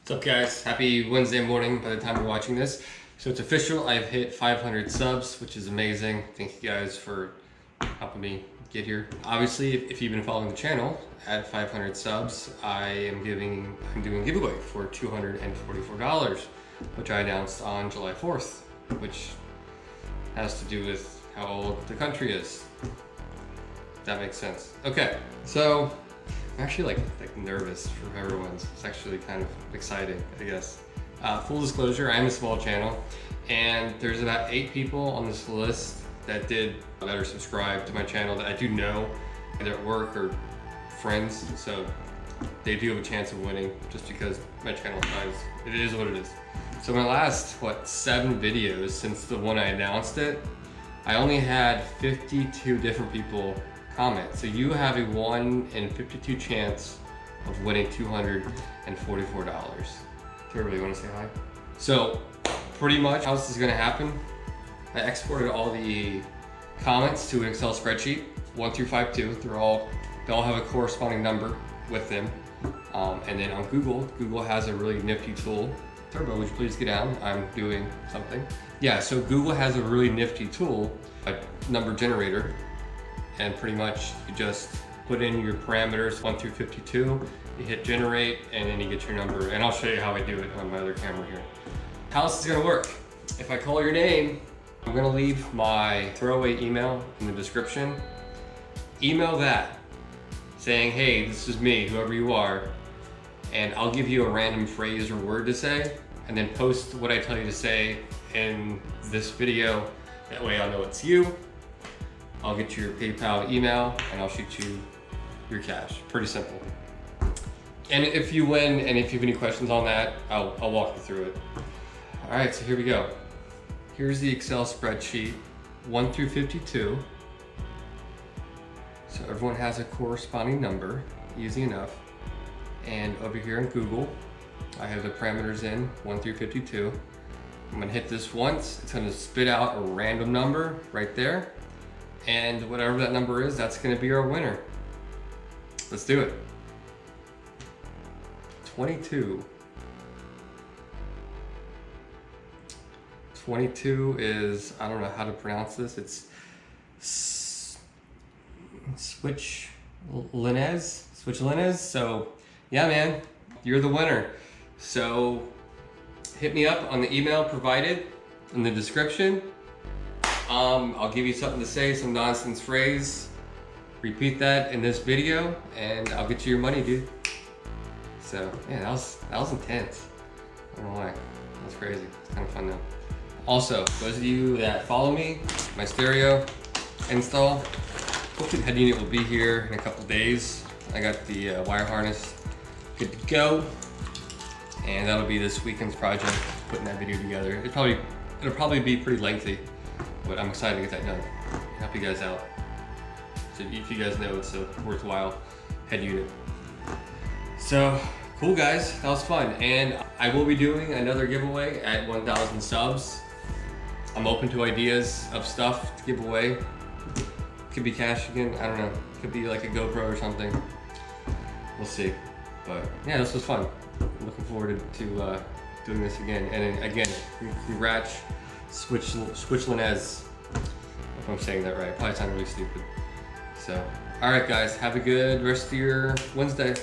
What's up, guys? Happy Wednesday morning by the time you're watching this. So it's official, I've hit 500 subs, which is amazing. Thank you guys for helping me get here. Obviously, if you've been following the channel, at 500 subs, I'm doing a giveaway for $244, which I announced on July 4th, which has to do with how old the country is. That makes sense. Okay, so I'm actually like nervous for everyone's. It's actually kind of exciting, I guess. Full disclosure, I'm a small channel, and there's about 8 people on this list that are subscribed to my channel that I do know, either at work or friends, so they do have a chance of winning just because my channel size, it is what it is. So my last, 7 videos since the one I announced it, I only had 52 different people comment. So you have a 1 in 52 chance of winning $244. Everybody want to say hi? So pretty much how this is gonna happen, I exported all the comments to an Excel spreadsheet, 1 through 52. They all have a corresponding number with them. And then on Google has a really nifty tool. Turbo, would you please get down? I'm doing something. Yeah, so Google has a really nifty tool, a number generator, and pretty much you just put in your parameters 1 through 52, you hit generate, and then you get your number. And I'll show you how I do it on my other camera here. How this is gonna work, if I call your name, I'm gonna leave my throwaway email in the description. Email that, saying, hey, this is me, whoever you are, and I'll give you a random phrase or word to say, and then post what I tell you to say in this video. That way I'll know it's you. I'll get your PayPal email, and I'll shoot you your cash. Pretty simple. And if you win, and if you have any questions on that, I'll walk you through it. All right, so here we go. Here's the Excel spreadsheet, 1 through 52. So everyone has a corresponding number, easy enough. And over here in Google, I have the parameters in 1 through 52. I'm gonna hit this once, it's gonna spit out a random number right there. And whatever that number is, that's gonna be our winner. Let's do it. 22. 22 is, I don't know how to pronounce this. It's Switch Linez. So yeah, man, you're the winner. So hit me up on the email provided in the description. I'll give you something to say, some nonsense phrase. Repeat that in this video, and I'll get you your money, dude. So yeah, that was intense. I don't know why. That's crazy. It's kind of fun though. Also, those of you that follow me, my stereo install, hopefully the head unit will be here in a couple days. I got the wire harness good to go, and that'll be this weekend's project, putting that video together. It'll probably be pretty lengthy, but I'm excited to get that done. Help you guys out. So if you guys know it's a worthwhile head unit. So cool, guys, that was fun. And I will be doing another giveaway at 1,000 subs. I'm open to ideas of stuff to give away. Could be cash again, I don't know. Could be like a GoPro or something. We'll see. But yeah, this was fun. I'm looking forward to doing this again. And then, again, congrats, Switch Linez. If I'm saying that right, probably sound really stupid. So, all right, guys, have a good rest of your Wednesday.